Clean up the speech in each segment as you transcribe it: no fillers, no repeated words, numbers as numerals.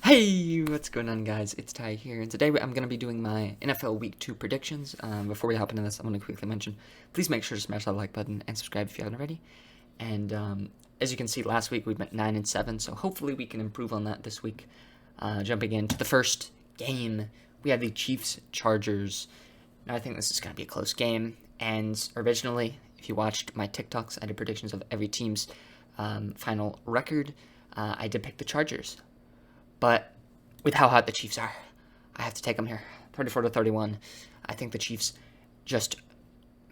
Hey, what's going on, guys? It's Ty here, and today I'm going to be doing my NFL Week 2 predictions. Before we hop into this, I want to quickly mention, please make sure to smash that like button and subscribe if you haven't already. And as you can see, last week we went 9-7, so hopefully we can improve on that this week. Jumping into the first game, we have the Chiefs-Chargers. Now, I think this is going to be a close game, and originally, if you watched my TikToks, I did predictions of every team's final record. I did pick the Chargers. But with how hot the Chiefs are, I have to take them here. 34-31. I think the Chiefs just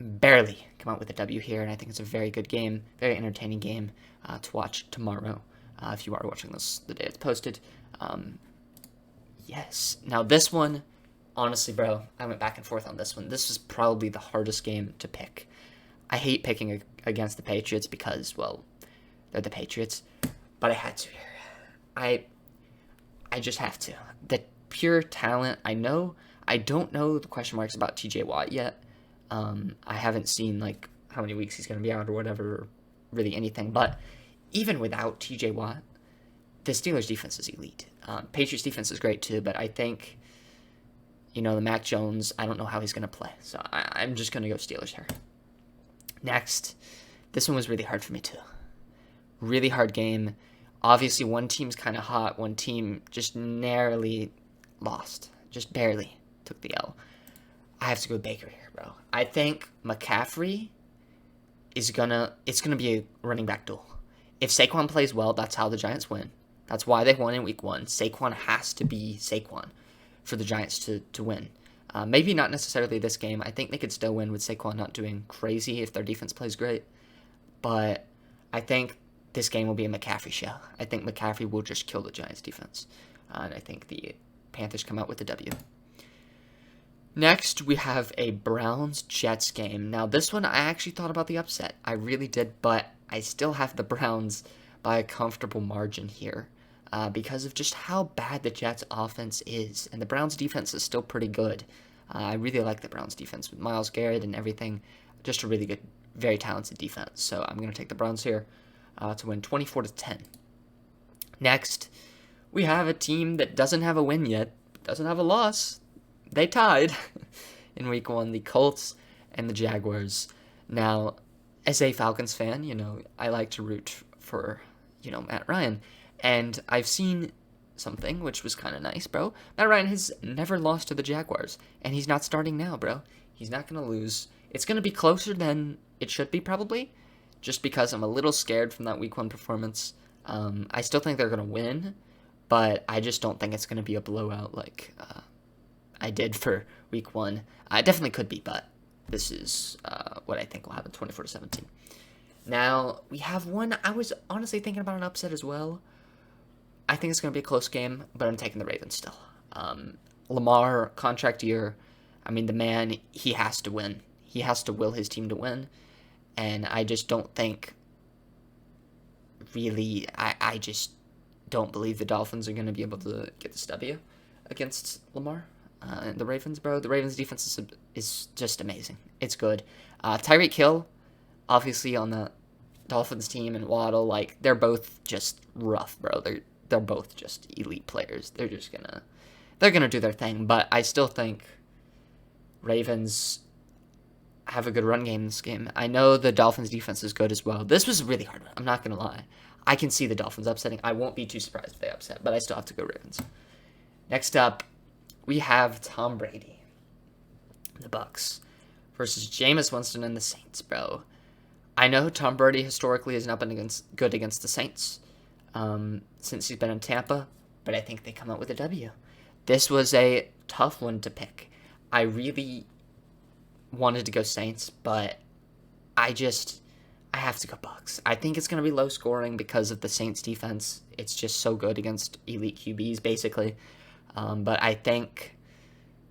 barely come out with a W here, and I think it's a very good game, very entertaining game to watch tomorrow. If you are watching this the day it's posted. Yes. Now this one, honestly, bro, I went back and forth on this one. This is probably the hardest game to pick. I hate picking against the Patriots because, well, they're the Patriots, but I had to here. I just have to. The pure talent, I don't know the question marks about TJ Watt yet. I haven't seen, like, how many weeks he's going to be out or whatever, or really anything. But even without TJ Watt, the Steelers' defense is elite. Patriots' defense is great, too. But I think, the Mac Jones, I don't know how he's going to play. So I'm just going to go Steelers here. Next, this one was really hard for me, too. Really hard game. Obviously, one team's kind of hot. One team just narrowly lost. Just barely took the L. I have to go Baker here, bro. I think McCaffrey it's gonna be a running back duel. If Saquon plays well, that's how the Giants win. That's why they won in week 1. Saquon has to be Saquon for the Giants to win. Maybe not necessarily this game. I think they could still win with Saquon not doing crazy if their defense plays great. But I think this game will be a McCaffrey show. I think McCaffrey will just kill the Giants' defense. And I think the Panthers come out with the W. Next, we have a Browns-Jets game. Now, this one, I actually thought about the upset. I really did, but I still have the Browns by a comfortable margin here because of just how bad the Jets' offense is. And the Browns' defense is still pretty good. I really like the Browns' defense with Myles Garrett and everything. Just a really good, very talented defense. So I'm going to take the Browns here. To win 24-10. Next, we have a team that doesn't have a win yet, doesn't have a loss. They tied in week 1, the Colts and the Jaguars. Now, as a Falcons fan, I like to root for, Matt Ryan. And I've seen something which was kind of nice, bro. Matt Ryan has never lost to the Jaguars, and he's not starting now, bro. He's not going to lose. It's going to be closer than it should be, probably. Just because I'm a little scared from that week 1 performance. I still think they're going to win, but I just don't think it's going to be a blowout like I did for week 1. It definitely could be, but this is what I think will happen, 24-17. Now, we have one. I was honestly thinking about an upset as well. I think it's going to be a close game, but I'm taking the Ravens still. Lamar, contract year. I mean, the man, he has to win. He has to will his team to win. And I just don't think, really, I just don't believe the Dolphins are going to be able to get this W against Lamar and the Ravens, bro. The Ravens' defense is just amazing. It's good. Tyreek Hill, obviously on the Dolphins team, and Waddle, like, they're both just rough, bro. They're both just elite players. They're gonna do their thing. But I still think Ravens have a good run game in this game. I know the Dolphins' defense is good as well. This was a really hard one. I'm not going to lie. I can see the Dolphins upsetting. I won't be too surprised if they upset, but I still have to go Ravens. Next up, we have Tom Brady, the Bucs, versus Jameis Winston and the Saints, bro. I know Tom Brady historically has not been good against the Saints since he's been in Tampa, but I think they come out with a W. This was a tough one to pick. I really wanted to go Saints, but I have to go Bucs. I think it's going to be low scoring because of the Saints defense. It's just so good against elite QBs, basically. But I think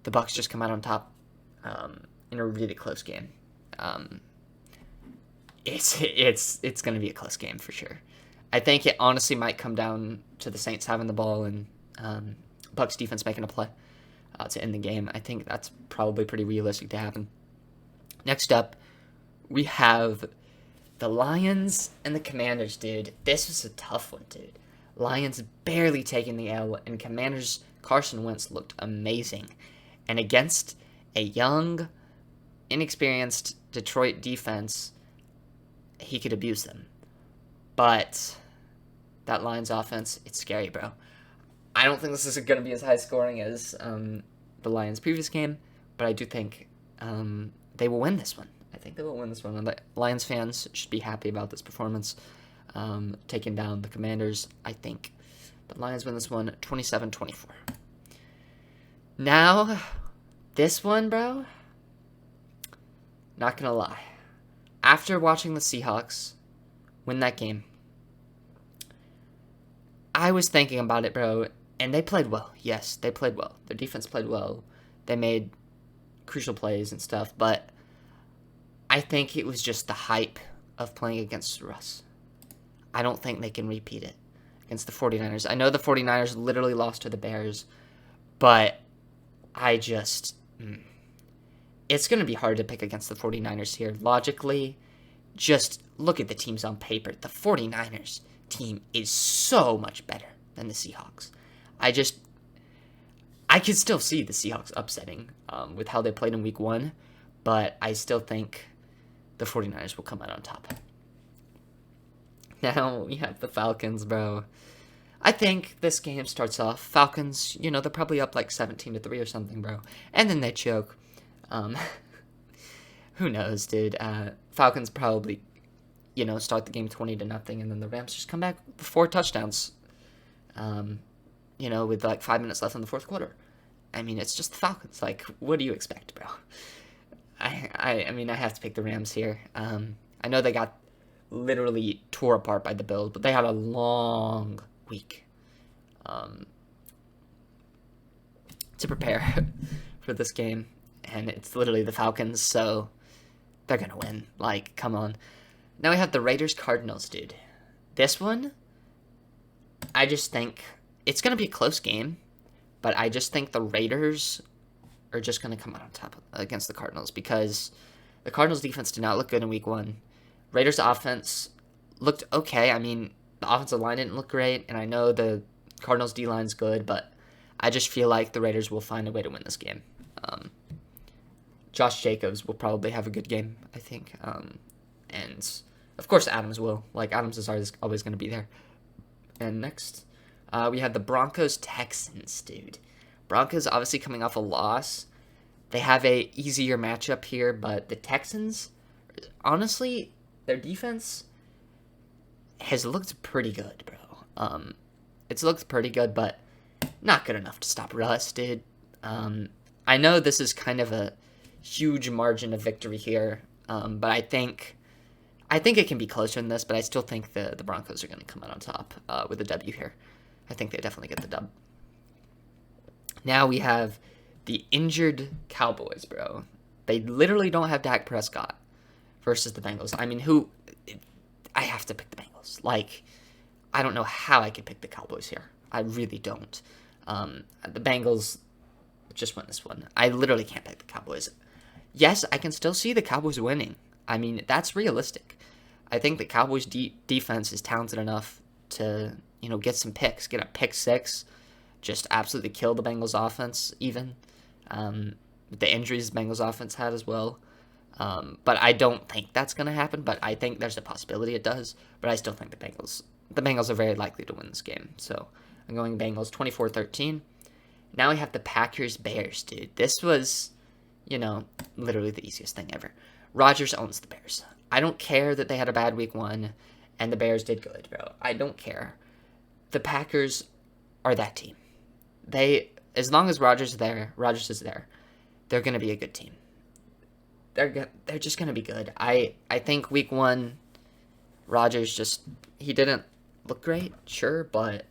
the Bucs just come out on top in a really close game. It's going to be a close game for sure. I think it honestly might come down to the Saints having the ball and Bucs defense making a play to end the game. I think that's probably pretty realistic to happen. Next up, we have the Lions and the Commanders, dude. This was a tough one, dude. Lions barely taking the L, and Commanders' Carson Wentz looked amazing. And against a young, inexperienced Detroit defense, he could abuse them. But that Lions offense, it's scary, bro. I don't think this is going to be as high scoring as the Lions' previous game, but I do think they will win this one. I think they will win this one. And the Lions fans should be happy about this performance, taking down the Commanders. I think the Lions win this one 27-24. Now, this one, bro, not going to lie. After watching the Seahawks win that game, I was thinking about it, bro, and they played well. Yes, they played well. Their defense played well. They made crucial plays and stuff, but I think it was just the hype of playing against Russ. I don't think they can repeat it against the 49ers. I know the 49ers literally lost to the Bears, but I just... It's going to be hard to pick against the 49ers here. Logically, just look at the teams on paper. The 49ers team is so much better than the Seahawks. I could still see the Seahawks upsetting with how they played in week 1, but I still think the 49ers will come out on top. Now we have the Falcons, bro. I think this game starts off, Falcons, they're probably up like 17-3 or something, bro. And then they choke. Who knows, dude? Falcons probably, start the game 20-0, and then the Rams just come back with 4 touchdowns. With like 5 minutes left in the fourth quarter. I mean, it's just the Falcons. Like, what do you expect, bro? I mean, I have to pick the Rams here. I know they got literally tore apart by the Bills, but they had a long week to prepare for this game, and it's literally the Falcons, so they're gonna win. Like, come on. Now we have the Raiders Cardinals, dude. This one, I just think it's gonna be a close game, but I just think the Raiders are just gonna come out on top against the Cardinals because the Cardinals defense did not look good in week 1. Raiders offense looked okay. I mean, the offensive line didn't look great, and I know the Cardinals D-line's good, but I just feel like the Raiders will find a way to win this game. Josh Jacobs will probably have a good game, I think. And, of course, Adams will. Like, Adams is always going to be there. And next, we have the Broncos Texans, dude. Broncos obviously coming off a loss. They have a easier matchup here, but the Texans, honestly, their defense has looked pretty good, bro. It's looked pretty good, but not good enough to stop Russ, dude. I know this is kind of a huge margin of victory here, but I think it can be closer than this, but I still think the Broncos are going to come out on top with a W here. I think they definitely get the dub. Now we have the injured Cowboys, bro. They literally don't have Dak Prescott versus the Bengals. I mean, I have to pick the Bengals. Like, I don't know how I could pick the Cowboys here. I really don't. The Bengals just won this one. I literally can't pick the Cowboys. Yes, I can still see the Cowboys winning. I mean, that's realistic. I think the Cowboys defense is talented enough to, get some picks, get a pick 6, just absolutely kill the Bengals offense even. With the injuries the Bengals offense had as well. But I don't think that's going to happen, but I think there's a possibility it does. But I still think the Bengals are very likely to win this game. So I'm going Bengals 24-13. Now we have the Packers Bears, dude. This was, literally the easiest thing ever. Rodgers owns the Bears. I don't care that they had a bad week 1 and the Bears did good, bro. I don't care. The Packers are that team. As long as Rodgers is there, they're going to be a good team. They're just going to be good. I think week 1, Rodgers he didn't look great, sure, but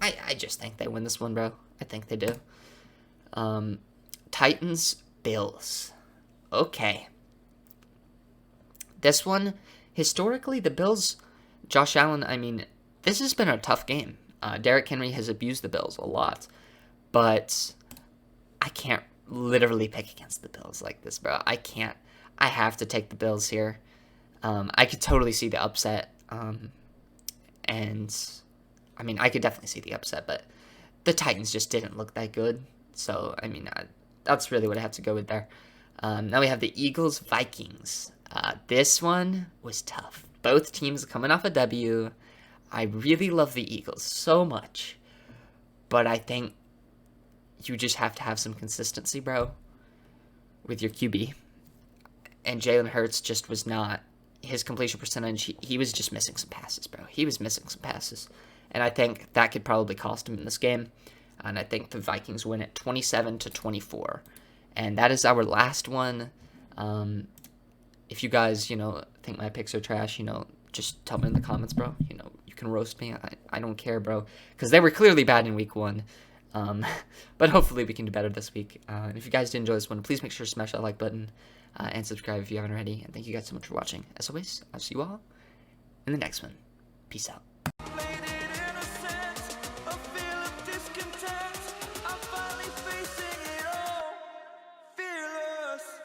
I just think they win this one, bro. I think they do. Titans, Bills. Okay. This one, historically, the Bills, Josh Allen, I mean, this has been a tough game. Derrick Henry has abused the Bills a lot, but I can't literally pick against the Bills like this, bro. I can't. I have to take the Bills here. I could totally see the upset, and I mean, I could definitely see the upset, but the Titans just didn't look that good. So, I mean, that's really what I have to go with there. Now we have the Eagles Vikings. This one was tough. Both teams coming off a W. I really love the Eagles so much, but I think you just have to have some consistency, bro, with your QB. And Jalen Hurts just was not, his completion percentage, he was just missing some passes, bro. He was missing some passes. And I think that could probably cost him in this game. And I think the Vikings win it 27-24. And that is our last one. If you guys, think my picks are trash, just tell me in the comments, bro. You can roast me. I don't care, bro. Because they were clearly bad in week 1. But hopefully we can do better this week. And if you guys did enjoy this one, please make sure to smash that like button and subscribe if you haven't already. And thank you guys so much for watching. As always, I'll see you all in the next one. Peace out. Fearless.